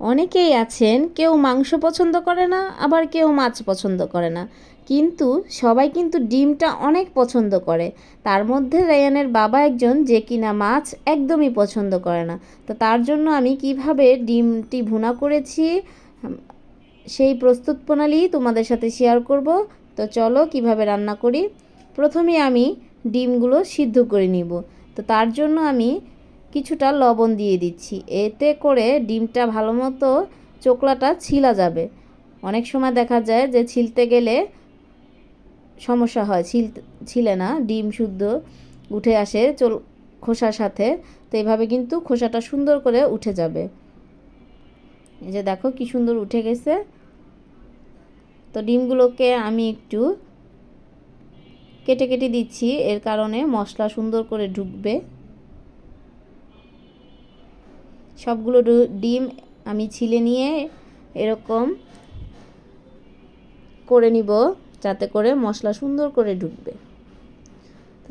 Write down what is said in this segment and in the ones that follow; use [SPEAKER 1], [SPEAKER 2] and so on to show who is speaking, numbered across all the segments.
[SPEAKER 1] অনেকেই আছেন কেউ মাংস পছন্দ করে না, আবার কেউ মাছ পছন্দ করে না, কিন্তু সবাই কিন্তু ডিমটা অনেক পছন্দ করে। তার মধ্যে রায়ানের বাবা একজন যে কিনা মাছ একদমই পছন্দ করে না। তো তার জন্য আমি কিভাবে ডিমটি ভুনা করেছি সেই প্রস্তুত প্রণালী তোমাদের সাথে শেয়ার করব। তো চলো কিভাবে রান্না করি। প্রথমে আমি ডিমগুলো সিদ্ধ করে নিব। তো তার জন্য আমি কিছুটা লবণ দিয়ে দিচ্ছি, এতে করে ডিমটা ভালো মতো চোকলাটা ছিলা যাবে। অনেক সময় দেখা যায় যে ছিলতে গেলে সমস্যা হয়, ছিলে না, ডিম শুদ্ধ উঠে আসে খোসার সাথে। তো এইভাবে কিন্তু খোসাটা সুন্দর করে উঠে যাবে। এই যে দেখো কি সুন্দর উঠে গেছে। তো ডিমগুলোকে আমি একটু কেটে কেটে দিচ্ছি, এর কারণে মশলা সুন্দর করে ঢুকবে। সবগুলো ডিম আমি ছিলে নিয়ে এরকম করে নিব, যাতে করে মশলা সুন্দর করে ঢুকবে।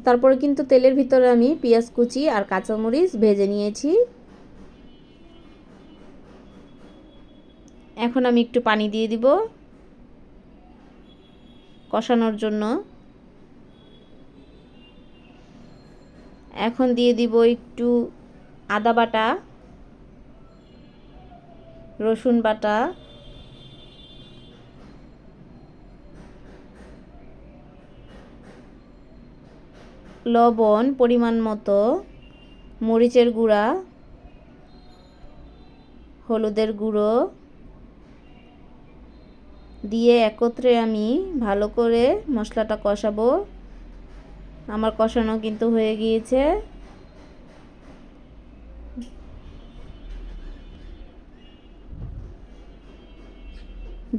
[SPEAKER 1] তারপরে কিন্তু তেলের ভিতরে আমি পেঁয়াজ কুচি আর কাঁচামরিচ ভেজে নিয়েছি। এখন আমি একটু পানি দিয়ে দিব কষানোর জন্য। এখন দিয়ে দিব একটু আদা বাটা, রসুন বাটা, লবণ পরিমাণ মতো, মরিচের গুঁড়া, হলুদের গুঁড়ো দিয়ে একত্রে আমি ভালো করে মশলাটা কষাবো। আমার কষানো কিন্তু হয়ে গিয়েছে।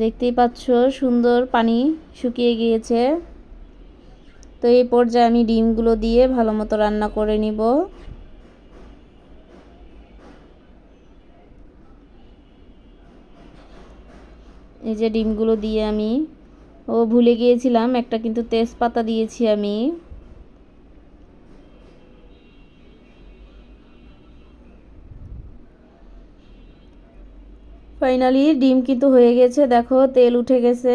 [SPEAKER 1] দেখতেই পাচ্ছ সুন্দর পানি শুকিয়ে গিয়েছে। তো এই পর্যায়ে আমি ডিমগুলো দিয়ে ভালো মতো রান্না করে নিব। এই যে ডিমগুলো দিয়ে আমি ভুলে গিয়েছিলাম, একটা কিন্তু তেজপাতা দিয়েছি আমি। ফাইনালি ডিম কিন্তু হয়ে গেছে, দেখো তেল উঠে গেছে।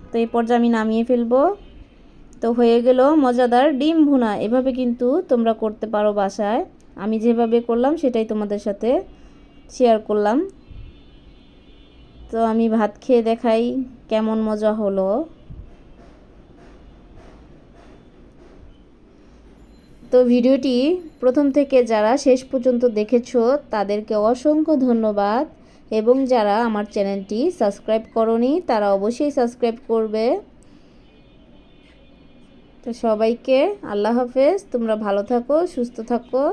[SPEAKER 1] তো এই পর্যায়ে আমি নামিয়ে ফেলবো। তো হয়ে গেল মজাদার ডিম ভুনা। এভাবে কিন্তু তোমরা করতে পারো বাসায়। আমি যেভাবে করলাম সেটাই তোমাদের সাথে শেয়ার করলাম। তো আমি ভাত খেয়ে দেখাই কেমন মজা হলো। তো ভিডিওটি প্রথম থেকে যারা শেষ পর্যন্ত দেখেছো তাদেরকে অসংখ্য ধন্যবাদ, এবং যারা আমার চ্যানেলটি সাবস্ক্রাইব করোনি তারা অবশ্যই সাবস্ক্রাইব করবে। তো সবাইকে আল্লাহ হাফেজ, তোমরা ভালো থাকো, সুস্থ থাকো,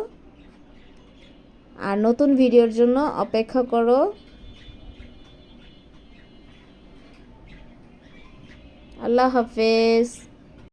[SPEAKER 1] আর নতুন ভিডিওর জন্য অপেক্ষা করো। আল্লাহ হাফেজ।